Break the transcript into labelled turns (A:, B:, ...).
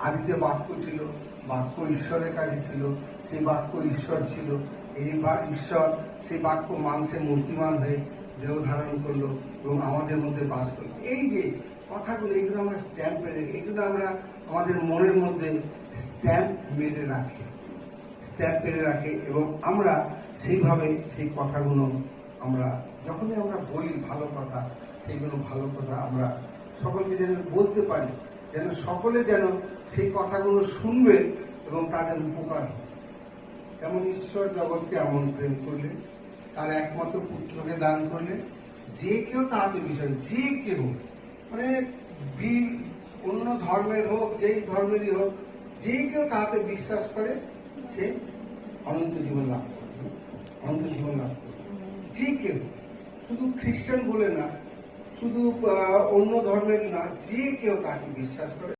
A: আদিতে বাক্য ছিল, বাক্য ঈশ্বরের কাছে ছিল, সেই বাক্য ঈশ্বর ছিল। এই ঈশ্বর সেই বাক্য মাংসে মূর্তিমান হয়ে দেহ ধারণ করলো এবং আমাদের মধ্যে বাস করলো। এই যে কথাগুলো, এগুলো আমরা স্ট্যাম্প মেরে, এগুলো আমরা আমাদের মনের মধ্যে স্ট্যাম্প মেরে রাখে এবং আমরা সেইভাবে সেই কথাগুলো আমরা যখনই আমরা বলি ভালো কথা, সেইগুলো ভালো কথা আমরা সকলকে যেন বলতে পারি, যেন সকলে যেন সেই কথাগুলো শুনবে এবং তাদের উপকার হয়। যেমন ঈশ্বর জগৎকে এমন প্রেম করলেন, তার একমাত্র পুত্রকে দান করলেন, যে কেউ তাহাতে বিষয়, যে কেউ মানে অন্য ধর্মের হোক, যেই ধর্মেরই হোক, যে কেউ তাহাতে বিশ্বাস করে সে অনন্ত জীবন লাভ করবে, অনন্ত জীবন লাভ করবে। যে কেউ, শুধু খ্রিস্টান বলে না, শুধু অন্য ধর্মের না, যে কেউ তাকে বিশ্বাস করে